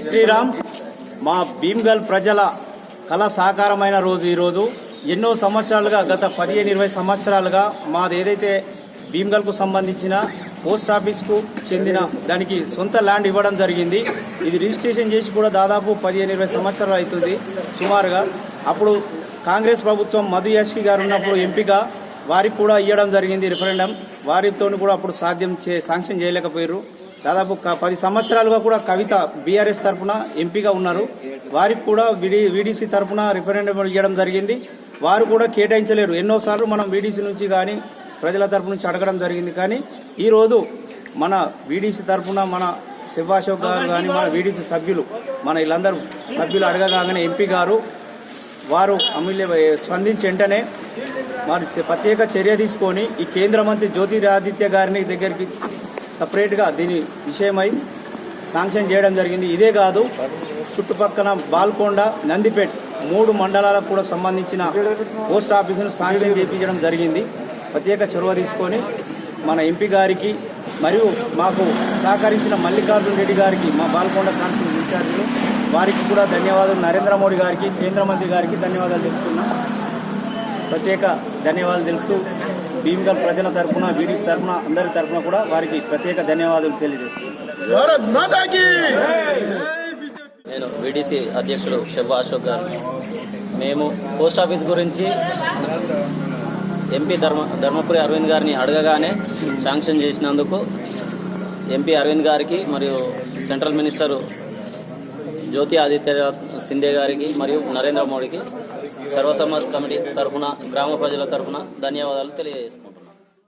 శ్రీరామ్ మా భీమ్గల్ ప్రజల కళ సాకారమైన రోజు ఈరోజు. ఎన్నో సంవత్సరాలుగా గత 15-20 సంవత్సరాలుగా మాది ఏదైతే భీమ్గల్కు సంబంధించిన పోస్ట్ ఆఫీస్కు చెందిన దానికి సొంత ల్యాండ్ ఇవ్వడం జరిగింది. ఇది రిజిస్ట్రేషన్ చేసి కూడా దాదాపు 15-20 సంవత్సరాలు అవుతుంది సుమారుగా. అప్పుడు కాంగ్రెస్ ప్రభుత్వం మధు యాష్కి గారు ఉన్నప్పుడు ఎంపీగా వారికి కూడా ఇవ్వడం జరిగింది రిఫరెండం. వారితో కూడా అప్పుడు శాంక్షన్ చేయలేకపోయారు. దాదాపు 10 సంవత్సరాలుగా కూడా కవిత బీఆర్ఎస్ తరఫున ఎంపీగా ఉన్నారు. వారికి కూడా వీడీసీ తరఫున రిఫరెండం ఇవ్వడం జరిగింది. వారు కూడా కేటాయించలేరు. ఎన్నోసార్లు మనం వీడీసీ నుంచి కానీ ప్రజల తరఫు నుంచి అడగడం జరిగింది. కానీ ఈరోజు మన వీడీసీ తరఫున మన శివాశోక్ గారు కానీ మన వీడీసీ సభ్యులు మన వీళ్ళందరూ సభ్యులు అడగగానే ఎంపీ గారు వారు స్పందించి వెంటనే వారు ప్రత్యేక చర్య తీసుకొని ఈ కేంద్ర మంత్రి జ్యోతిరాదిత్య గారిని దగ్గరికి సపరేట్గా దీని విషయమై శాంక్షన్ చేయడం జరిగింది. ఇదే కాదు, చుట్టుపక్కల బాల్కొండ, నందిపేట్ 3 మండలాలకు కూడా సంబంధించిన పోస్ట్ ఆఫీసును శాంక్షన్ చేయించడం జరిగింది. ప్రత్యేక చొరవ తీసుకొని మన ఎంపీ గారికి మరియు మాకు సహకరించిన మల్లికార్జున రెడ్డి గారికి, మా బాల్కొండ కాన్స్టిట్యూన్సీ ఇన్ఛార్జీలు వారికి కూడా ధన్యవాదాలు. నరేంద్ర మోడీ గారికి, కేంద్ర మంత్రి గారికి ధన్యవాదాలు తెలుపుతున్నా. ప్రత్యేక ధన్యవాదాలు తెలుపుతూ భీమ్గల్ ప్రజల తరఫున, వీడీసీ తరఫున, అందరి తరఫున కూడా వారికి ప్రత్యేక ధన్యవాదాలు తెలియజేస్తున్నాను. నేను వీడీసీ అధ్యక్షుడు శివ అశోక్ గారు. మేము పోస్ట్ ఆఫీస్ గురించి ఎంపీ ధర్మపురి అరవింద్ గారిని అడగగానే శాంక్షన్ చేసినందుకు ఎంపీ అరవింద్ గారికి మరియు సెంట్రల్ మినిస్టర్ జ్యోతి ఆదిత్య సింధే గారికి మరియు నరేంద్ర మోడీకి సర్వసమ్మత కమిటీ తరఫున, గ్రామ ప్రజల తరఫున ధన్యవాదాలు తెలియజేసుకుంటాం.